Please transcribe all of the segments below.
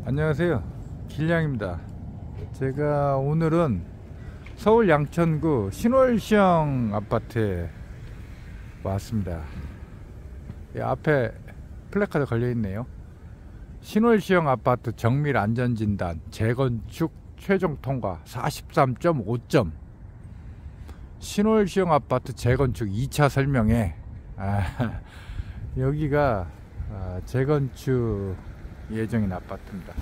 안녕하세요, 길냥입니다. 제가 오늘은 서울 양천구 신월시형 아파트에 왔습니다. 이 앞에 플래카드 걸려 있네요. 신월시형 아파트 정밀 안전진단 재건축 최종 통과 43.5점. 신월시형 아파트 재건축 2차 설명회. 여기가 재건축 예정인 아파트입니다.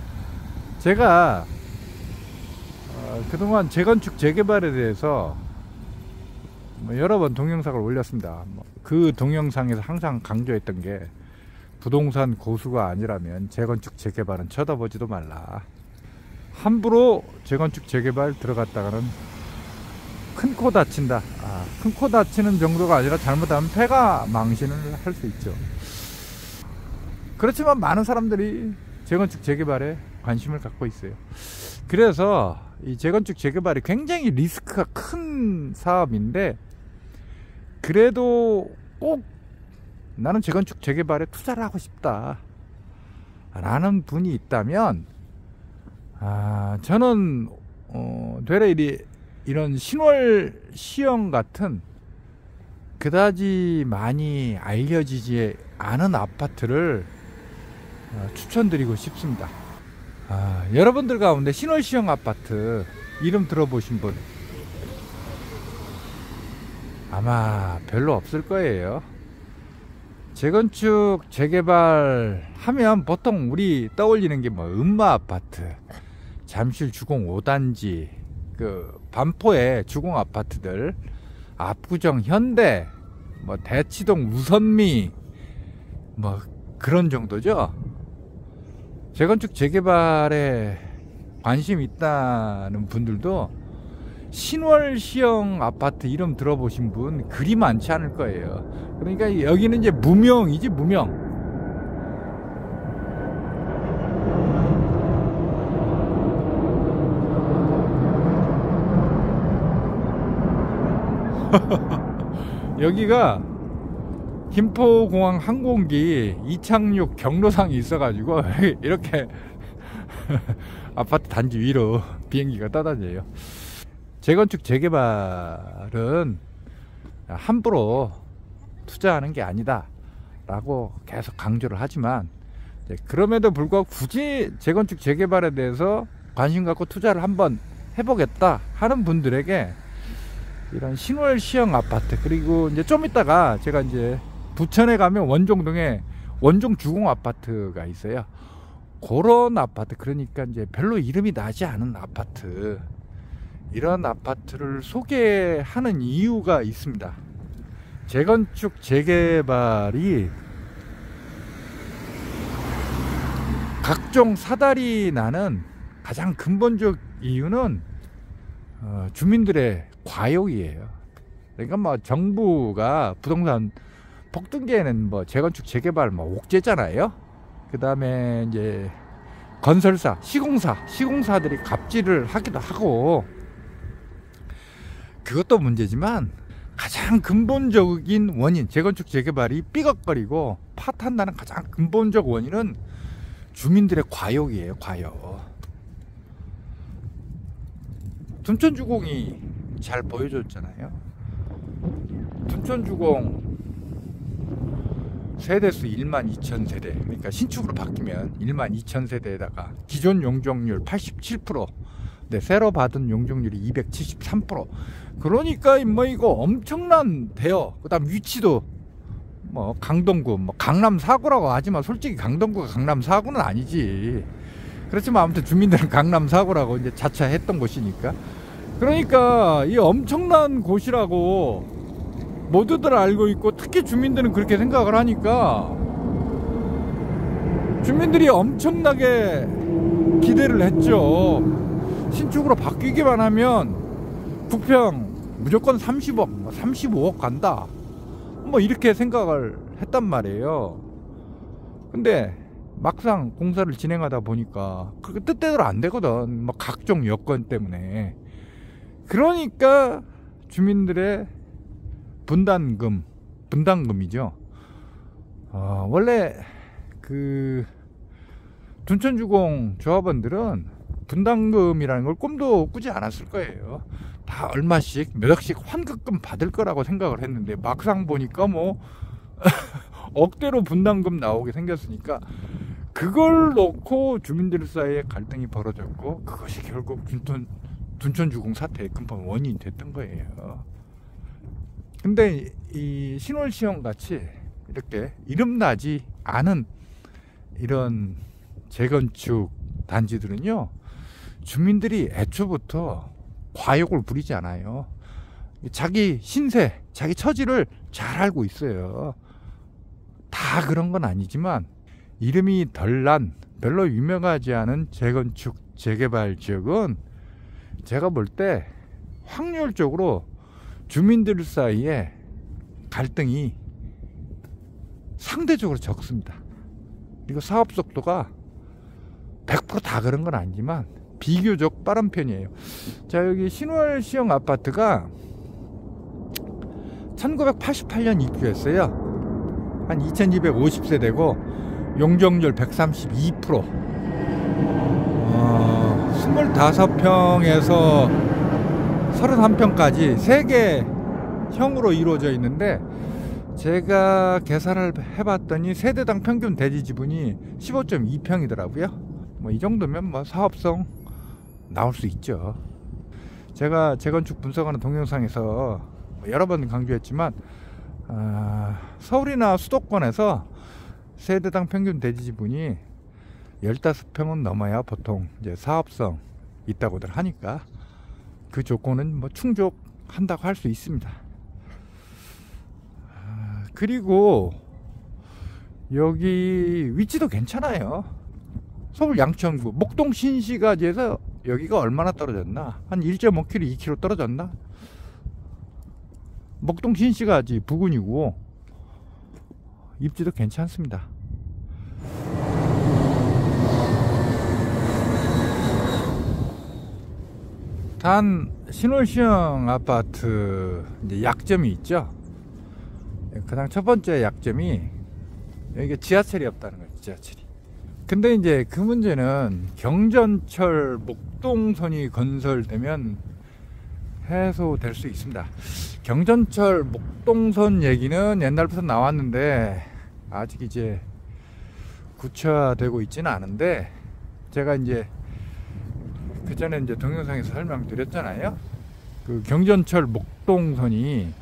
제가 그동안 재건축 재개발에 대해서 여러 번 동영상을 올렸습니다. 그 동영상에서 항상 강조했던 게 부동산 고수가 아니라면 재건축 재개발은 쳐다보지도 말라. 함부로 재건축 재개발 들어갔다가는 큰 코 다친다. 큰 코 다치는 정도가 아니라 잘못하면 폐가 망신을 할 수 있죠. 그렇지만 많은 사람들이 재건축 재개발에 관심을 갖고 있어요. 그래서 이 재건축 재개발이 굉장히 리스크가 큰 사업인데, 그래도 꼭 나는 재건축 재개발에 투자를 하고 싶다 라는 분이 있다면, 저는 되레 이런 신월시형 같은 그다지 많이 알려지지 않은 아파트를 추천드리고 싶습니다. 여러분들 가운데 신월시형 아파트 이름 들어보신 분 아마 별로 없을 거예요. 재건축 재개발 하면 보통 우리 떠올리는 게 음마 아파트, 잠실 주공 5단지, 그 반포의 주공 아파트들, 압구정 현대, 대치동 우선미, 그런 정도죠. 재건축 재개발에 관심 있다는 분들도 신월시형 아파트 이름 들어보신 분 그리 많지 않을 거예요. 그러니까 여기는 이제 무명이지, 무명. 여기가 김포공항 항공기 이착륙 경로상이 있어가지고 이렇게 아파트 단지 위로 비행기가 떠다녀요. 재건축 재개발은 함부로 투자하는 게 아니다 라고 계속 강조를 하지만, 그럼에도 불구하고 굳이 재건축 재개발에 대해서 관심 갖고 투자를 한번 해보겠다 하는 분들에게 이런 신월시형 아파트, 그리고 이제 좀 이따가 제가 이제 부천에 가면 원종동에 원종 주공 아파트가 있어요. 그런 아파트, 그러니까 이제 별로 이름이 나지 않은 아파트, 이런 아파트를 소개하는 이유가 있습니다. 재건축 재개발이 각종 사달이 나는 가장 근본적 이유는 주민들의 과욕이에요. 그러니까 정부가 부동산 폭등기에는 재건축 재개발 옥죄잖아요. 그 다음에 이제 건설사, 시공사들이 갑질을 하기도 하고, 그것도 문제지만 가장 근본적인 원인, 재건축 재개발이 삐걱거리고 파탄나는 가장 근본적 원인은 주민들의 과욕이에요. 과욕. 둔촌주공이 잘 보여줬잖아요. 둔촌주공 세대수 12,000세대, 그러니까 신축으로 바뀌면 12,000세대에다가 기존 용적률 87%, 새로 받은 용적률이 273%. 그러니까 이거 엄청난 대여. 그다음 위치도 강동구, 강남 4구라고 하지만 솔직히 강동구가 강남 4구는 아니지. 그렇지만 아무튼 주민들은 강남 4구라고 이제 자처했던 곳이니까. 그러니까 이 엄청난 곳이라고 모두들 알고 있고, 특히 주민들은 그렇게 생각을 하니까 주민들이 엄청나게 기대를 했죠. 신축으로 바뀌기만 하면 부평 무조건 30억, 35억 간다, 이렇게 생각을 했단 말이에요. 근데 막상 공사를 진행하다 보니까 그게 뜻대로 안 되거든. 각종 여건 때문에. 그러니까 주민들의 분담금이죠. 원래 그 둔천주공 조합원들은 분담금이라는 걸 꿈도 꾸지 않았을 거예요. 다 얼마씩 몇 억씩 환급금 받을 거라고 생각을 했는데 막상 보니까 뭐 억대로 분담금 나오게 생겼으니까 그걸 놓고 주민들 사이에 갈등이 벌어졌고 그것이 결국 둔천주공 사태의 근본 원인이 됐던 거예요. 근데 이 신월시형 같이 이렇게 이름나지 않은 이런 재건축 단지들은요, 주민들이 애초부터 과욕을 부리지 않아요. 자기 신세, 자기 처지를 잘 알고 있어요. 다 그런 건 아니지만 이름이 덜 난 별로 유명하지 않은 재건축 재개발 지역은 제가 볼 때 확률적으로 주민들 사이에 갈등이 상대적으로 적습니다. 그리고 사업 속도가 100% 다 그런 건 아니지만 비교적 빠른 편이에요. 자, 여기 신월시형 아파트가 1988년 입주했어요. 한 2250세대고 용적률 132%, 25평에서 33평까지 3개 형으로 이루어져 있는데, 제가 계산을 해봤더니 세대당 평균 대지 지분이 15.2평이더라고요. 뭐 이 정도면 뭐 사업성 나올 수 있죠. 제가 재건축 분석하는 동영상에서 여러 번 강조했지만 서울이나 수도권에서 세대당 평균 대지 지분이 15평은 넘어야 보통 이제 사업성 있다고들 하니까 그 조건은 뭐 충족한다고 할 수 있습니다. 그리고 여기 위치도 괜찮아요. 서울 양천구 목동 신시가지에서 여기가 얼마나 떨어졌나? 한 1.5km, 2km 떨어졌나? 목동 신시가지 부근이고 입지도 괜찮습니다. 단 신월시형 아파트 이제 약점이 있죠. 가장 첫 번째 약점이 여기가 지하철이 없다는 거예요. 지하철이. 근데 이제 그 문제는 경전철 목동선이 건설되면 해소될 수 있습니다. 경전철 목동선 얘기는 옛날부터 나왔는데 아직 이제 구체화되고 있지는 않은데, 제가 이제 그 전에 이제 동영상에서 설명드렸잖아요. 그 경전철 목동선이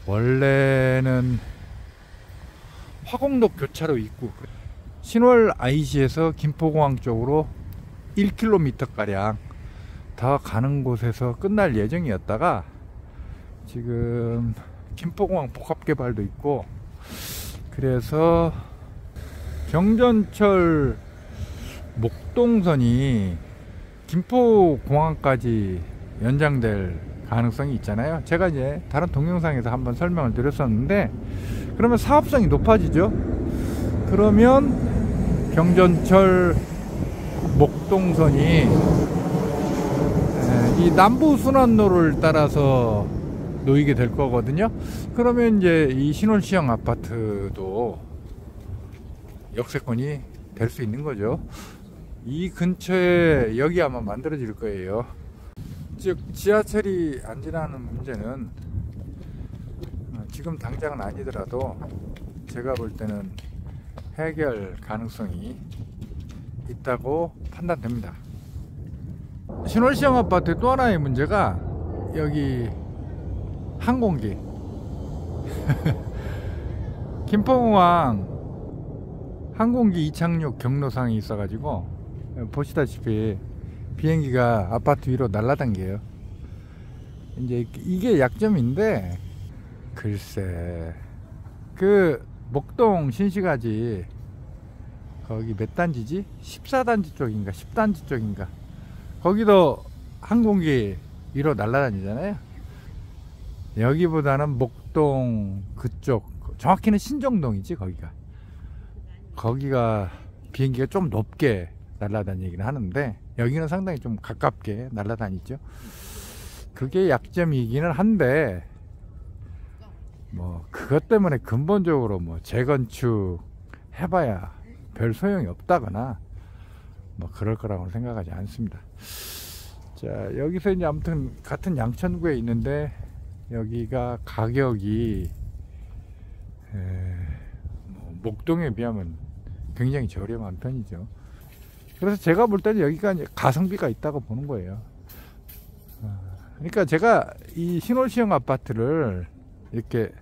원래는 화곡역 교차로 있고 신월 IC에서 김포공항 쪽으로 1km가량 더 가는 곳에서 끝날 예정이었다가 지금 김포공항 복합개발도 있고 그래서 경전철 목동선이 김포공항까지 연장될 가능성이 있잖아요. 제가 이제 다른 동영상에서 한번 설명을 드렸었는데, 그러면 사업성이 높아지죠. 그러면 경전철 목동선이 이 남부순환로를 따라서 놓이게 될 거거든요. 그러면 이제 이 신월시형 아파트도 역세권이 될 수 있는 거죠. 이 근처에 여기 아마 만들어질 거예요. 즉 지하철이 안 지나는 문제는 지금 당장은 아니더라도 제가 볼 때는 해결 가능성이 있다고 판단됩니다. 신월시형 아파트의 또 하나의 문제가 여기 항공기 김포공항 항공기 이착륙 경로상이 있어가지고 보시다시피 비행기가 아파트 위로 날아다녀요. 이제 이게 약점인데, 글쎄 그 목동 신시가지 거기 몇 단지지? 14단지 쪽인가 10단지 쪽인가, 거기도 항공기 위로 날아다니잖아요. 여기보다는 목동 그쪽, 정확히는 신정동이지. 거기가 비행기가 좀 높게 날아다니긴 하는데 여기는 상당히 좀 가깝게 날아다니죠. 그게 약점이기는 한데 뭐 그것 때문에 근본적으로 뭐 재건축 해봐야 별 소용이 없다거나 뭐 그럴 거라고 생각하지 않습니다. 자, 여기서 이제 아무튼 같은 양천구에 있는데 여기가 가격이 뭐 목동에 비하면 굉장히 저렴한 편이죠. 그래서 제가 볼 때는 여기가 이제 가성비가 있다고 보는 거예요. 그러니까 제가 이 신월시형 아파트를 이렇게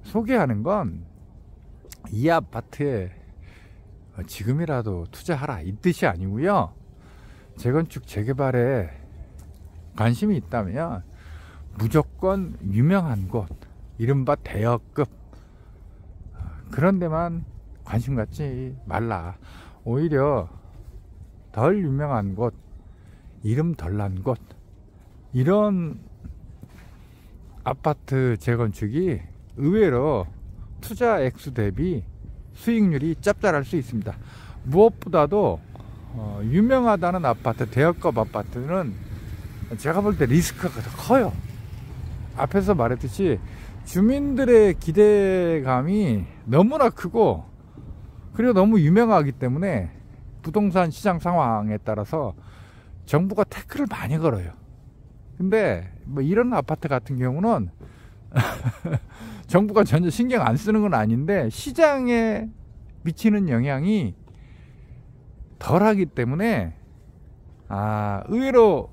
소개하는 건 이 아파트에 지금이라도 투자하라 이 뜻이 아니고요. 재건축 재개발에 관심이 있다면 무조건 유명한 곳, 이른바 대여급 그런 데만 관심 갖지 말라. 오히려 덜 유명한 곳, 이름 덜 난 곳, 이런 아파트 재건축이 의외로 투자 액수 대비 수익률이 짭짤할 수 있습니다. 무엇보다도 유명하다는 아파트, 대여급 아파트는 제가 볼 때 리스크가 더 커요. 앞에서 말했듯이 주민들의 기대감이 너무나 크고, 그리고 너무 유명하기 때문에 부동산 시장 상황에 따라서 정부가 태클을 많이 걸어요. 근데 뭐 이런 아파트 같은 경우는 정부가 전혀 신경 안 쓰는 건 아닌데 시장에 미치는 영향이 덜하기 때문에 의외로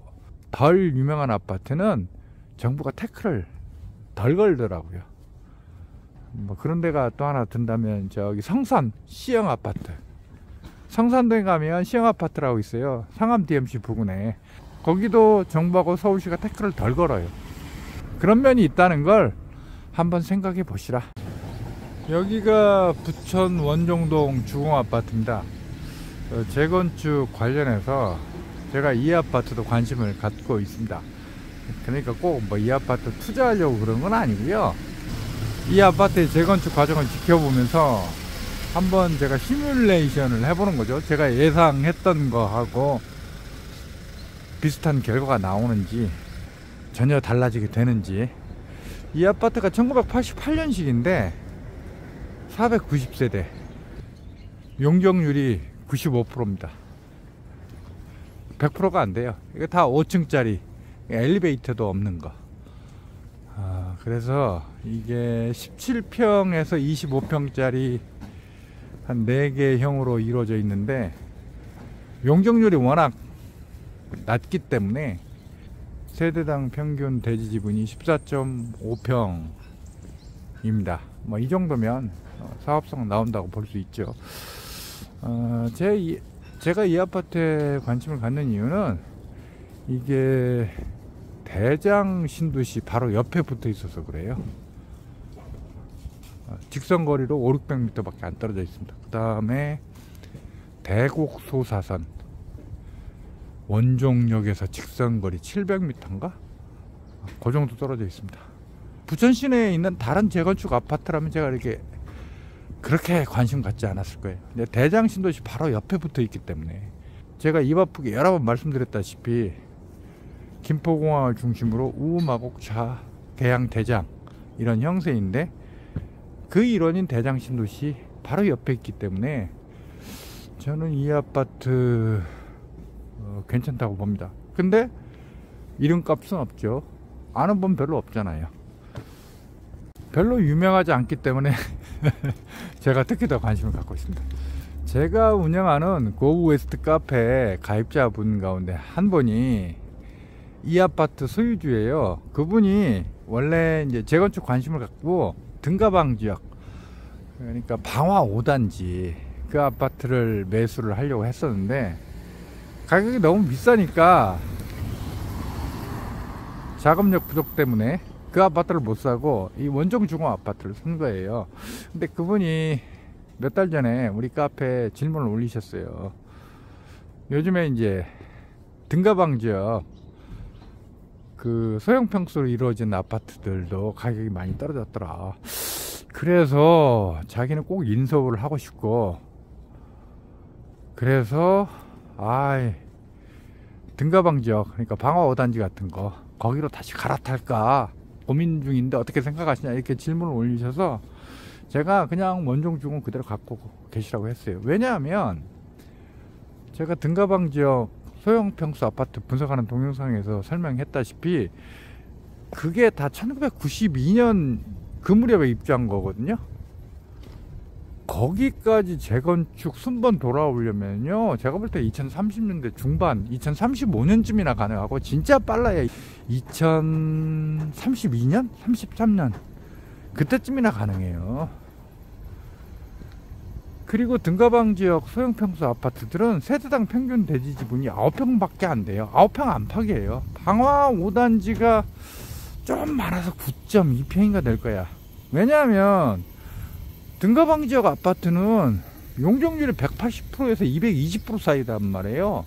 덜 유명한 아파트는 정부가 태클을 덜 걸더라고요. 뭐 그런 데가 또 하나 든다면 저기 성산 C형 아파트, 성산동에 가면 C형 아파트라고 있어요. 상암 DMC 부근에. 거기도 정부하고 서울시가 태클을 덜 걸어요. 그런 면이 있다는 걸 한번 생각해 보시라. 여기가 부천 원종동 주공아파트입니다. 재건축 관련해서 제가 이 아파트도 관심을 갖고 있습니다. 그러니까 꼭 뭐 이 아파트 투자하려고 그런 건 아니고요. 이 아파트의 재건축 과정을 지켜보면서 한번 제가 시뮬레이션을 해보는 거죠. 제가 예상했던 거하고 비슷한 결과가 나오는지, 전혀 달라지게 되는지. 이 아파트가 1988년식인데 490세대, 용적률이 95%입니다 100%가 안 돼요. 이거 다 5층짜리, 엘리베이터도 없는 거. 그래서 이게 17평에서 25평짜리 한 4개 형으로 이루어져 있는데 용적률이 워낙 낮기 때문에 세대당 평균 대지 지분이 14.5평입니다. 뭐 이 정도면 사업성 나온다고 볼 수 있죠. 제가 이 아파트에 관심을 갖는 이유는 이게 대장 신도시 바로 옆에 붙어 있어서 그래요. 직선거리로 500~600m 밖에 안 떨어져 있습니다. 그 다음에 대곡소사선 원종역에서 직선거리 700m인가? 그 정도 떨어져 있습니다. 부천 시내에 있는 다른 재건축 아파트라면 제가 그렇게 관심 갖지 않았을 거예요. 근데 대장 신도시 바로 옆에 붙어 있기 때문에, 제가 입 아프게 여러 번 말씀드렸다시피 김포공항을 중심으로 우마곡, 자, 계양, 대장 이런 형세인데 그 일원인 대장 신도시 바로 옆에 있기 때문에 저는 이 아파트 괜찮다고 봅니다. 근데 이름값은 없죠. 아는 분 별로 없잖아요. 별로 유명하지 않기 때문에 제가 특히 더 관심을 갖고 있습니다. 제가 운영하는 고우웨스트 카페 가입자분 가운데 한 분이 이 아파트 소유주예요. 그분이 원래 이제 재건축 관심을 갖고 등가방 지역, 그러니까 방화 5단지 그 아파트를 매수를 하려고 했었는데 가격이 너무 비싸니까 자금력 부족 때문에 그 아파트를 못 사고 이 원종주공 아파트를 산 거예요. 근데 그분이 몇 달 전에 우리 카페에 질문을 올리셨어요. 요즘에 이제 등가방 지역 그 소형 평수로 이루어진 아파트들도 가격이 많이 떨어졌더라. 그래서 자기는 꼭 인서울을 하고 싶고, 그래서 등가방 지역, 그러니까 방화 5단지 같은 거 거기로 다시 갈아탈까 고민 중인데 어떻게 생각하시냐 이렇게 질문을 올리셔서 제가 그냥 원종주공 그대로 갖고 계시라고 했어요. 왜냐하면 제가 등가방 지역 소형 평수 아파트 분석하는 동영상에서 설명했다시피 그게 다 1992년 그 무렵에 입주한 거거든요. 거기까지 재건축 순번 돌아오려면요, 제가 볼 때 2030년대 중반, 2035년쯤이나 가능하고, 진짜 빨라야 2032년? 33년? 그때쯤이나 가능해요. 그리고 등가방 지역 소형 평수 아파트들은 세대당 평균 대지 지분이 9평밖에 안 돼요. 9평 안팎이에요. 방화 5단지가 좀 많아서 9.2평인가 될 거야. 왜냐하면 등가방 지역 아파트는 용적률이 180%에서 220% 사이단 말이에요.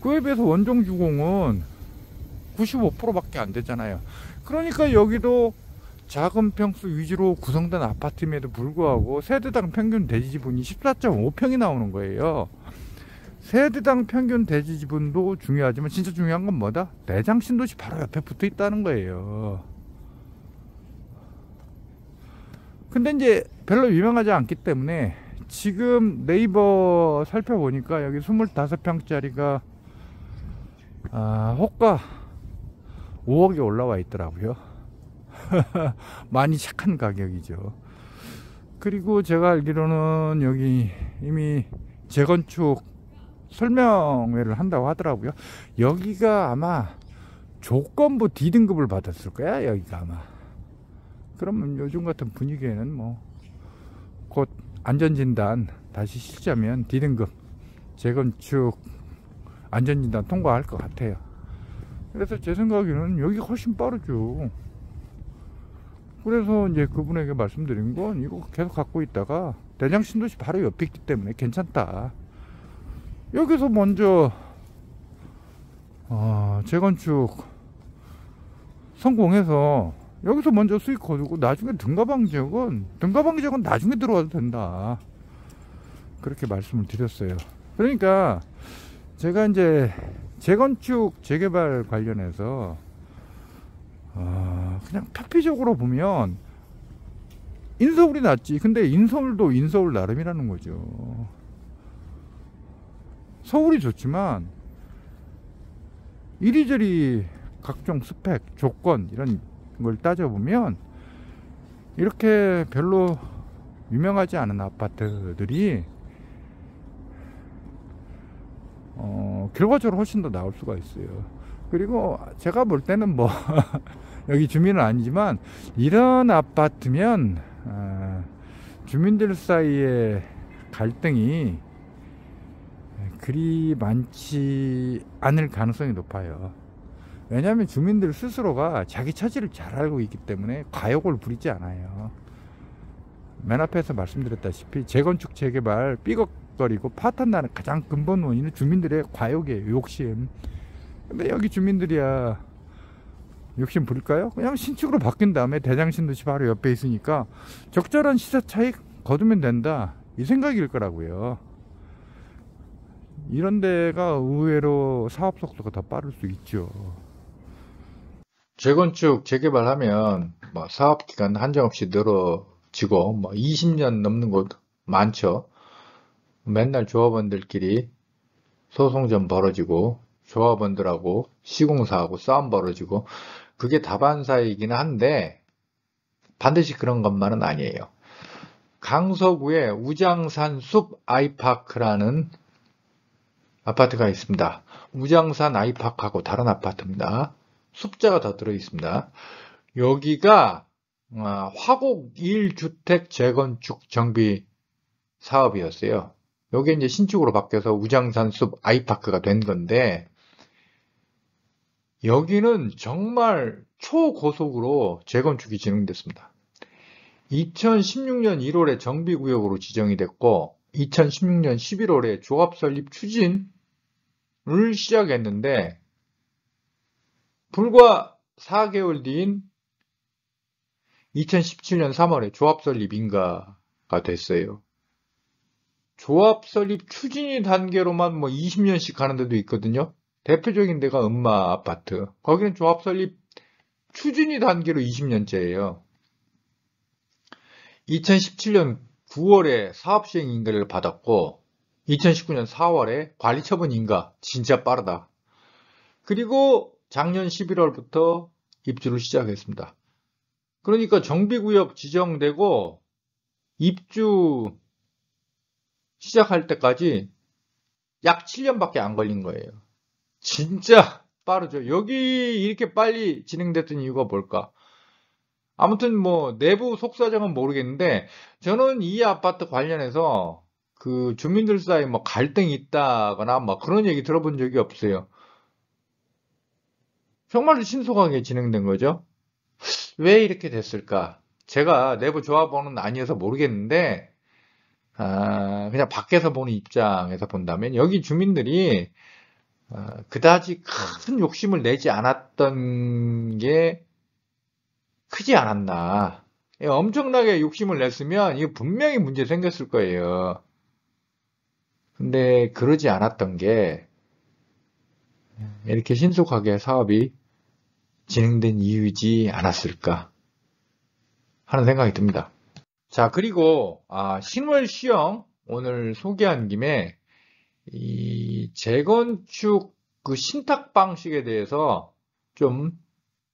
그에 비해서 원종주공은 95%밖에 안 되잖아요. 그러니까 여기도 작은 평수 위주로 구성된 아파트임에도 불구하고 세대당 평균 대지 지분이 14.5평이 나오는 거예요. 세대당 평균 대지 지분도 중요하지만 진짜 중요한 건 뭐다? 내장 신도시 바로 옆에 붙어 있다는 거예요. 근데 이제 별로 유명하지 않기 때문에 지금 네이버 살펴보니까 여기 25평짜리가 호가 5억에 올라와 있더라고요. 많이 착한 가격이죠. 그리고 제가 알기로는 여기 이미 재건축 설명회를 한다고 하더라고요. 여기가 아마 조건부 D등급을 받았을 거야, 여기가 아마. 그러면 요즘 같은 분위기에는 뭐 곧 안전진단 다시 시자면 D등급 재건축 안전진단 통과할 것 같아요. 그래서 제 생각에는 여기 훨씬 빠르죠. 그래서 이제 그분에게 말씀드린 건 이거 계속 갖고 있다가 대장 신도시 바로 옆에 있기 때문에 괜찮다. 여기서 먼저 재건축 성공해서 여기서 먼저 수익 거두고 나중에 등가방 지역은 나중에 들어와도 된다. 그렇게 말씀을 드렸어요. 그러니까 제가 이제 재건축 재개발 관련해서 그냥 표피적으로 보면 인서울이 낫지. 근데 인서울도 인서울 나름이라는 거죠. 서울이 좋지만 이리저리 각종 스펙, 조건 이런 걸 따져보면 이렇게 별로 유명하지 않은 아파트들이 결과적으로 훨씬 더 나올 수가 있어요. 그리고 제가 볼 때는 뭐 여기 주민은 아니지만 이런 아파트면 주민들 사이에 갈등이 그리 많지 않을 가능성이 높아요. 왜냐하면 주민들 스스로가 자기 처지를 잘 알고 있기 때문에 과욕을 부리지 않아요. 맨 앞에서 말씀드렸다시피 재건축 재개발 삐걱거리고 파탄나는 가장 근본 원인은 주민들의 과욕이에요. 욕심. 근데 여기 주민들이야 욕심 부릴까요? 그냥 신축으로 바뀐 다음에 대장신도시 바로 옆에 있으니까 적절한 시세 차익 거두면 된다, 이 생각일 거라고요. 이런 데가 의외로 사업 속도가 더 빠를 수 있죠. 재건축 재개발하면 뭐 사업 기간 한정없이 늘어지고 뭐 20년 넘는 곳 많죠. 맨날 조합원들끼리 소송전 벌어지고 조합원들하고 시공사하고 싸움 벌어지고, 그게 다반사이긴 한데 반드시 그런 것만은 아니에요. 강서구에 우장산 숲 아이파크라는 아파트가 있습니다. 우장산 아이파크하고 다른 아파트입니다. 숲자가 더 들어있습니다. 여기가 화곡 1주택 재건축 정비 사업이었어요. 여기 이제 신축으로 바뀌어서 우장산 숲 아이파크가 된 건데, 여기는 정말 초고속으로 재건축이 진행됐습니다. 2016년 1월에 정비구역으로 지정이 됐고 2016년 11월에 조합 설립 추진을 시작했는데 불과 4개월 뒤인 2017년 3월에 조합 설립 인가가 됐어요. 조합 설립 추진이 단계로만 뭐 20년씩 가는 데도 있거든요. 대표적인 데가 음마 아파트. 거기는 조합 설립 추진이 단계로 20년째예요. 2017년 9월에 사업 시행 인가를 받았고 2019년 4월에 관리처분 인가. 진짜 빠르다. 그리고 작년 11월부터 입주를 시작했습니다. 그러니까 정비구역 지정되고 입주 시작할 때까지 약 7년밖에 안 걸린 거예요. 진짜 빠르죠. 여기 이렇게 빨리 진행됐던 이유가 뭘까? 아무튼 뭐 내부 속사정은 모르겠는데 저는 이 아파트 관련해서 그 주민들 사이에 뭐 갈등이 있다거나 뭐 그런 얘기 들어본 적이 없어요. 정말로 신속하게 진행된 거죠. 왜 이렇게 됐을까? 제가 내부 조합원은 아니어서 모르겠는데 그냥 밖에서 보는 입장에서 본다면 여기 주민들이 그다지 큰 욕심을 내지 않았던 게 크지 않았나. 엄청나게 욕심을 냈으면 이거 분명히 문제 생겼을 거예요. 근데 그러지 않았던 게 이렇게 신속하게 사업이 진행된 이유이지 않았을까 하는 생각이 듭니다. 자, 그리고 신월 시형 오늘 소개한 김에 이 재건축 그 신탁 방식에 대해서 좀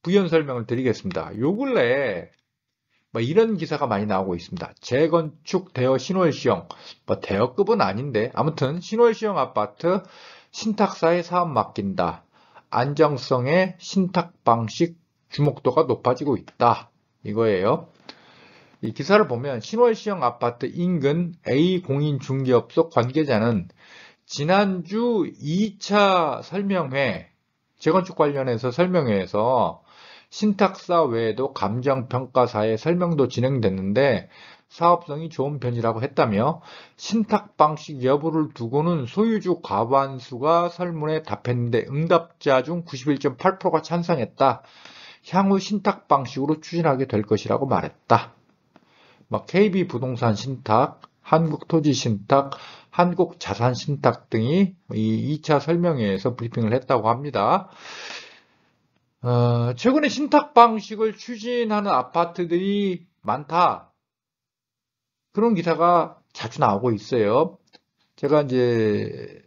부연 설명을 드리겠습니다. 요 근래에 뭐 이런 기사가 많이 나오고 있습니다. 재건축 대여 신월시형, 뭐 대여급은 아닌데 아무튼 신월시형 아파트 신탁사에 사업 맡긴다. 안정성의 신탁 방식 주목도가 높아지고 있다. 이거예요. 이 기사를 보면 신월시형 아파트 인근 A 공인 중개업소 관계자는 지난주 2차 설명회, 재건축 관련해서 설명회에서 신탁사 외에도 감정평가사의 설명도 진행됐는데 사업성이 좋은 편이라고 했다며 신탁 방식 여부를 두고는 소유주 과반수가 설문에 답했는데 응답자 중 91.8%가 찬성했다. 향후 신탁 방식으로 추진하게 될 것이라고 말했다. KB부동산 신탁, 한국토지신탁, 한국자산신탁 등이 이 2차 설명회에서 브리핑을 했다고 합니다. 최근에 신탁 방식을 추진하는 아파트들이 많다. 그런 기사가 자주 나오고 있어요. 제가 이제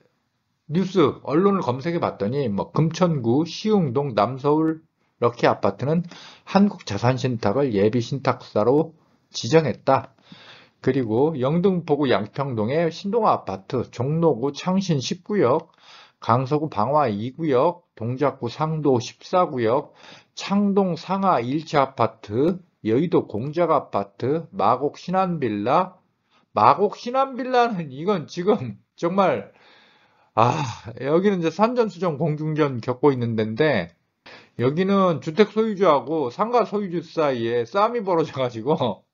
뉴스, 언론을 검색해 봤더니 금천구, 시흥동, 남서울 럭키 아파트는 한국자산신탁을 예비신탁사로 지정했다. 그리고 영등포구 양평동의 신동아 아파트, 종로구 창신 10구역, 강서구 방화 2구역, 동작구 상도 14구역, 창동 상하 1차 아파트, 여의도 공작 아파트, 마곡 신안빌라. 마곡 신안빌라는 이건 지금 정말 여기는 이제 산전수전 공중전 겪고 있는 데인데 여기는 주택 소유주하고 상가 소유주 사이에 싸움이 벌어져가지고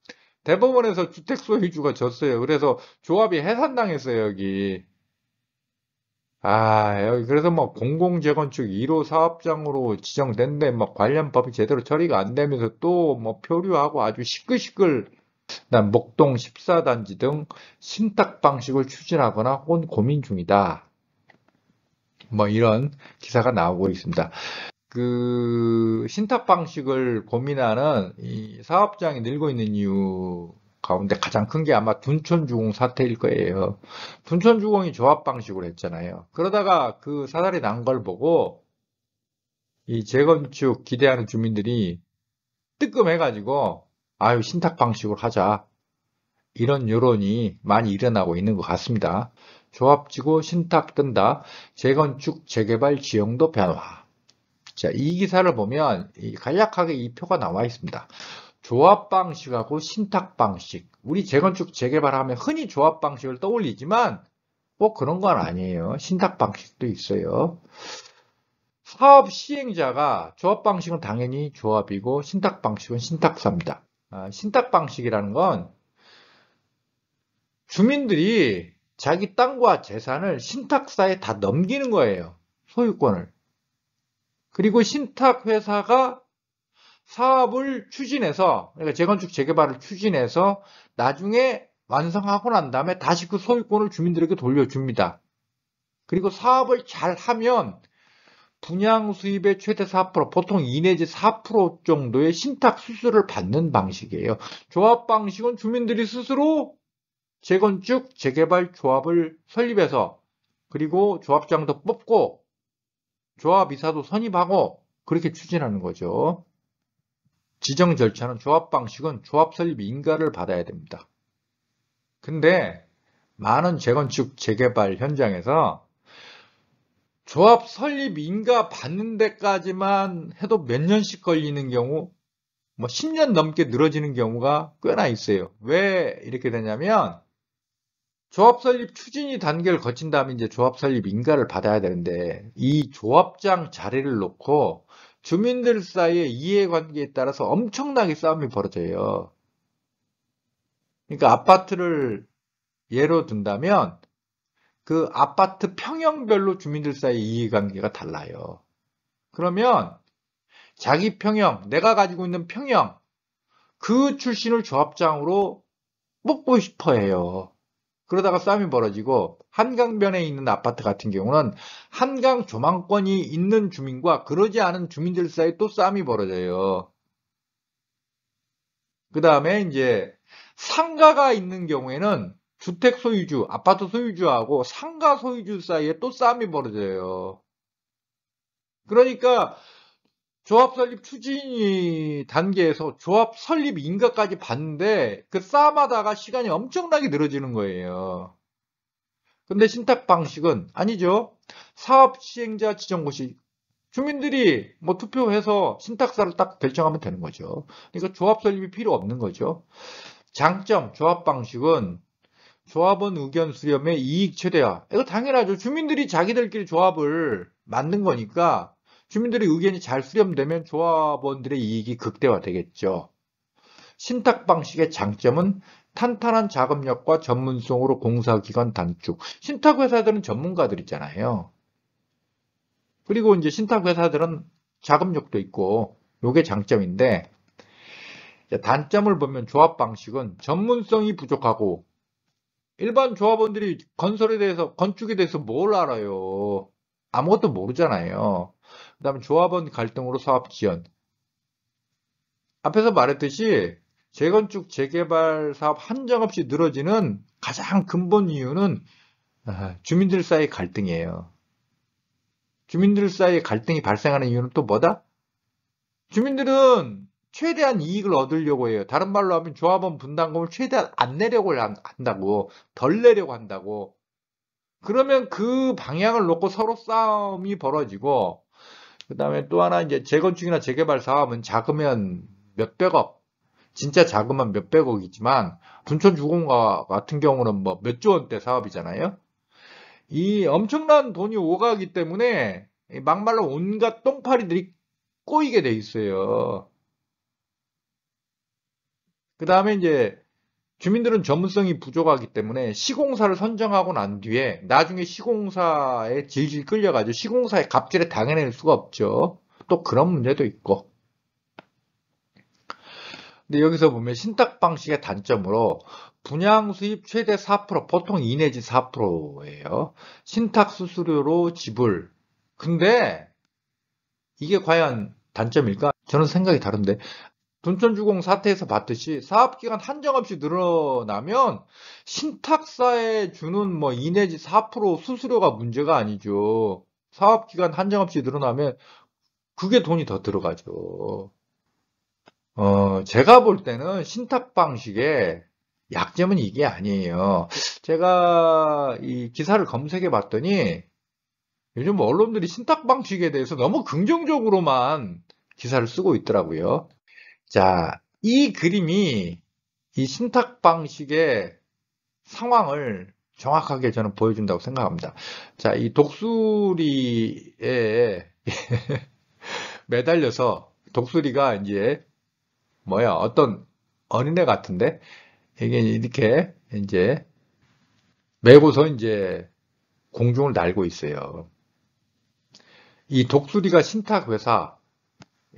대법원에서 주택 소유주가 졌어요. 그래서 조합이 해산당했어요, 여기. 여기 그래서 공공재건축 1호 사업장으로 지정됐는데 관련 법이 제대로 처리가 안 되면서 또 표류하고 아주 시끌시끌. 난 목동 14단지 등 신탁 방식을 추진하거나 혹은 고민 중이다. 이런 기사가 나오고 있습니다. 그 신탁 방식을 고민하는 이 사업장이 늘고 있는 이유 가운데 가장 큰 게 아마 둔촌주공 사태일 거예요. 둔촌주공이 조합 방식으로 했잖아요. 그러다가 그 사달이 난 걸 보고 이 재건축 기대하는 주민들이 뜨끔해가지고 신탁 방식으로 하자. 이런 여론이 많이 일어나고 있는 것 같습니다. 조합지구 신탁 뜬다. 재건축 재개발 지형도 변화. 자, 이 기사를 보면 간략하게 이 표가 나와 있습니다. 조합 방식하고 신탁 방식. 우리 재건축 재개발하면 흔히 조합 방식을 떠올리지만 꼭 그런 건 아니에요. 신탁 방식도 있어요. 사업 시행자가 조합 방식은 당연히 조합이고 신탁 방식은 신탁사입니다. 신탁 방식이라는 건 주민들이 자기 땅과 재산을 신탁사에 다 넘기는 거예요. 소유권을. 그리고 신탁회사가 사업을 추진해서, 그러니까 재건축 재개발을 추진해서 나중에 완성하고 난 다음에 다시 그 소유권을 주민들에게 돌려줍니다. 그리고 사업을 잘 하면 분양 수입의 최대 4%, 보통 2 내지 4% 정도의 신탁 수수료를 받는 방식이에요. 조합 방식은 주민들이 스스로 재건축, 재개발 조합을 설립해서 그리고 조합장도 뽑고 조합이사도 선임하고 그렇게 추진하는 거죠. 지정 절차는 조합 방식은 조합 설립 인가를 받아야 됩니다. 근데 많은 재건축, 재개발 현장에서 조합 설립 인가 받는 데까지만 해도 몇 년씩 걸리는 경우, 뭐 10년 넘게 늘어지는 경우가 꽤나 있어요. 왜 이렇게 되냐면 조합 설립 추진이 단계를 거친 다음에 이제 조합 설립 인가를 받아야 되는데 이 조합장 자리를 놓고 주민들 사이의 이해관계에 따라서 엄청나게 싸움이 벌어져요. 그러니까 아파트를 예로 든다면 그 아파트 평형별로 주민들 사이 이해관계가 달라요. 그러면 자기 평형, 내가 가지고 있는 평형, 그 출신을 조합장으로 뽑고 싶어 해요. 그러다가 싸움이 벌어지고 한강변에 있는 아파트 같은 경우는 한강 조망권이 있는 주민과 그러지 않은 주민들 사이 또 싸움이 벌어져요. 그 다음에 이제 상가가 있는 경우에는 주택 소유주, 아파트 소유주하고 상가 소유주 사이에 또 싸움이 벌어져요. 그러니까 조합 설립 추진 단계에서 조합 설립 인가까지 봤는데 그 싸움하다가 시간이 엄청나게 늘어지는 거예요. 근데 신탁 방식은 아니죠. 사업 시행자 지정고시 주민들이 뭐 투표해서 신탁사를 딱 결정하면 되는 거죠. 그러니까 조합 설립이 필요 없는 거죠. 장점, 조합 방식은 조합원 의견 수렴의 이익 최대화. 이거 당연하죠. 주민들이 자기들끼리 조합을 만든 거니까 주민들의 의견이 잘 수렴되면 조합원들의 이익이 극대화되겠죠. 신탁 방식의 장점은 탄탄한 자금력과 전문성으로 공사기간 단축. 신탁회사들은 전문가들이잖아요. 그리고 이제 신탁회사들은 자금력도 있고 요게 장점인데 단점을 보면 조합 방식은 전문성이 부족하고 일반 조합원들이 건설에 대해서 건축에 대해서 뭘 알아요. 아무것도 모르잖아요. 그 다음에 조합원 갈등으로 사업 지연. 앞에서 말했듯이 재건축, 재개발 사업 한정없이 늘어지는 가장 근본 이유는 주민들 사이의 갈등이에요. 주민들 사이의 갈등이 발생하는 이유는 또 뭐다? 주민들은 최대한 이익을 얻으려고 해요. 다른 말로 하면 조합원 분담금을 최대한 안 내려고 한다고, 덜 내려고 한다고. 그러면 그 방향을 놓고 서로 싸움이 벌어지고, 그 다음에 또 하나 이제 재건축이나 재개발 사업은 작으면 몇백억, 진짜 작으면 몇백억이지만, 둔촌주공가 같은 경우는 뭐 몇 조 원대 사업이잖아요. 이 엄청난 돈이 오가기 때문에 막말로 온갖 똥파리들이 꼬이게 돼 있어요. 그 다음에 이제 주민들은 전문성이 부족하기 때문에 시공사를 선정하고 난 뒤에 나중에 시공사에 질질 끌려가지고 시공사의 갑질에 당해낼 수가 없죠. 또 그런 문제도 있고. 근데 여기서 보면 신탁 방식의 단점으로 분양 수입 최대 4%, 보통 2 내지 4%예요. 신탁 수수료로 지불. 근데 이게 과연 단점일까? 저는 생각이 다른데 둔촌주공 사태에서 봤듯이 사업기간 한정없이 늘어나면 신탁사에 주는 뭐 2 내지 4% 수수료가 문제가 아니죠. 사업기간 한정없이 늘어나면 그게 돈이 더 들어가죠. 제가 볼 때는 신탁 방식의 약점은 이게 아니에요. 제가 이 기사를 검색해 봤더니 요즘 언론들이 신탁 방식에 대해서 너무 긍정적으로만 기사를 쓰고 있더라고요. 자, 이 그림이 이 신탁 방식의 상황을 정확하게 저는 보여준다고 생각합니다. 자, 이 독수리에 매달려서 독수리가 이제 어떤 어린애 같은데 이게 이렇게 이제 메고서 이제 공중을 날고 있어요. 이 독수리가 신탁회사,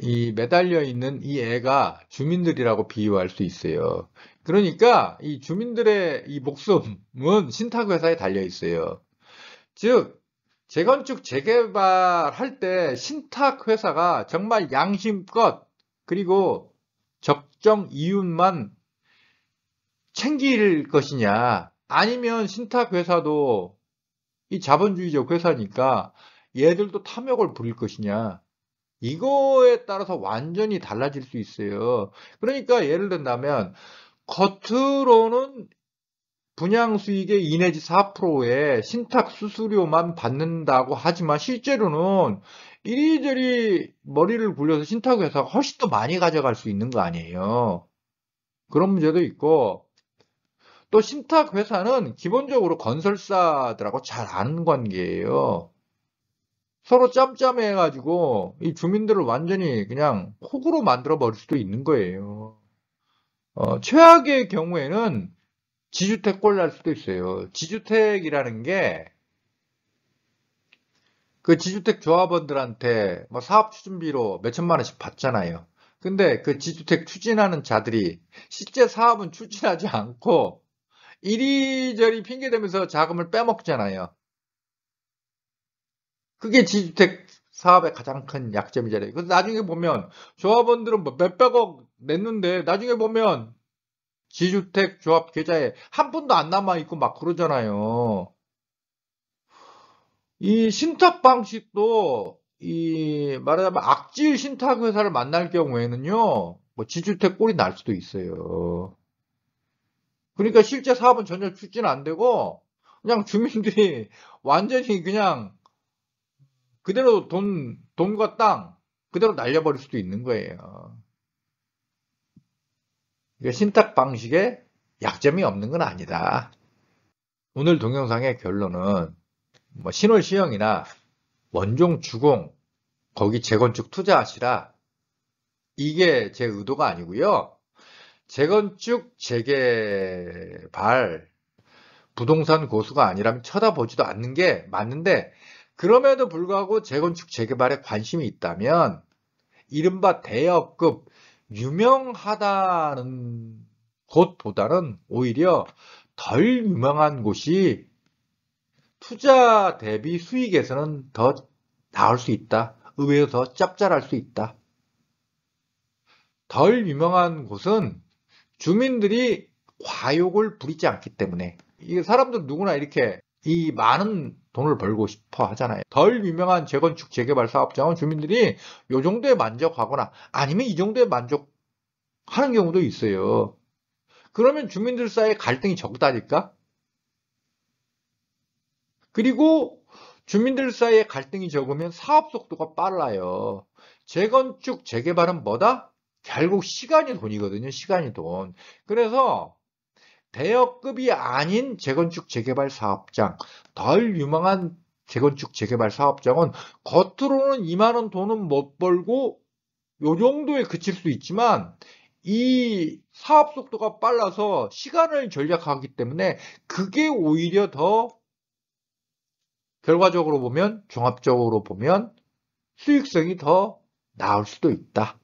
이 매달려 있는 이 애가 주민들이라고 비유할 수 있어요. 그러니까 이 주민들의 이 목숨은 신탁회사에 달려 있어요. 즉, 재건축, 재개발할 때 신탁회사가 정말 양심껏 그리고 적정 이윤만 챙길 것이냐, 아니면 신탁회사도 이 자본주의적 회사니까 얘들도 탐욕을 부릴 것이냐, 이거에 따라서 완전히 달라질 수 있어요. 그러니까 예를 든다면 겉으로는 분양 수익의 2 내지 4%의 신탁 수수료만 받는다고 하지만 실제로는 이리저리 머리를 굴려서 신탁회사가 훨씬 더 많이 가져갈 수 있는 거 아니에요. 그런 문제도 있고, 또 신탁회사는 기본적으로 건설사들하고 잘 아는 관계예요. 서로 짬짬해가지고 이 주민들을 완전히 그냥 호구로 만들어 버릴 수도 있는 거예요. 최악의 경우에는 지주택 날 수도 있어요. 지주택이라는 게 그 지주택 조합원들한테 뭐 사업 추진비로 몇 천만 원씩 받잖아요. 근데 그 지주택 추진하는 자들이 실제 사업은 추진하지 않고 이리저리 핑계대면서 자금을 빼먹잖아요. 그게 지주택 사업의 가장 큰 약점이잖아요. 그래서 나중에 보면 조합원들은 뭐 몇백억 냈는데 나중에 보면 지주택 조합 계좌에 한 푼도 안 남아있고 막 그러잖아요. 이 신탁 방식도 말하자면 악질 신탁 회사를 만날 경우에는요, 뭐 지주택 꼴이 날 수도 있어요. 그러니까 실제 사업은 전혀 추진 안 되고 그냥 주민들이 완전히 그냥 그대로 돈과 땅 그대로 날려버릴 수도 있는 거예요. 그러니까 신탁 방식에 약점이 없는 건 아니다. 오늘 동영상의 결론은 뭐 신월 시형이나 원종 주공 거기 재건축 투자하시라, 이게 제 의도가 아니고요. 재건축 재개발 부동산 고수가 아니라면 쳐다보지도 않는 게 맞는데, 그럼에도 불구하고 재건축 재개발에 관심이 있다면 이른바 대여급 유명하다는 곳보다는 오히려 덜 유명한 곳이 투자 대비 수익에서는 더 나을 수 있다. 의외로 더 짭짤할 수 있다. 덜 유명한 곳은 주민들이 과욕을 부리지 않기 때문에, 이게 사람들 누구나 이렇게 이 많은 돈을 벌고 싶어 하잖아요. 덜 유명한 재건축 재개발 사업장은 주민들이 이 정도에 만족하거나 아니면 이 정도에 만족하는 경우도 있어요. 그러면 주민들 사이에 갈등이 적다니까? 그리고 주민들 사이에 갈등이 적으면 사업 속도가 빨라요. 재건축 재개발은 뭐다? 결국 시간이 돈이거든요. 시간이 돈. 그래서 대여급이 아닌 재건축 재개발 사업장, 덜 유명한 재건축 재개발 사업장은 겉으로는 이만한 돈은 못 벌고 요 정도에 그칠 수 있지만 이 사업 속도가 빨라서 시간을 절약하기 때문에 그게 오히려 더 결과적으로 보면, 종합적으로 보면 수익성이 더 나을 수도 있다.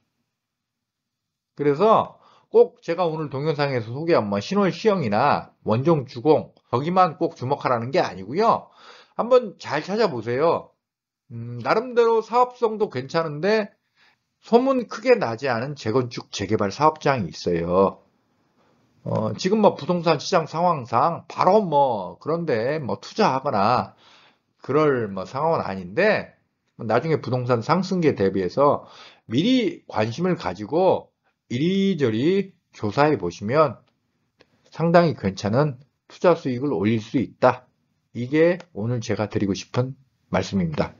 그래서 꼭 제가 오늘 동영상에서 소개한 뭐 신월 시형이나 원종 주공 거기만 꼭 주목하라는 게 아니고요. 한번 잘 찾아보세요. 나름대로 사업성도 괜찮은데 소문 크게 나지 않은 재건축 재개발 사업장이 있어요. 지금 뭐 부동산 시장 상황상 바로 뭐 그런데 뭐 투자하거나 그럴 뭐 상황은 아닌데, 나중에 부동산 상승기에 대비해서 미리 관심을 가지고 이리저리 조사해 보시면 상당히 괜찮은 투자 수익을 올릴 수 있다. 이게 오늘 제가 드리고 싶은 말씀입니다.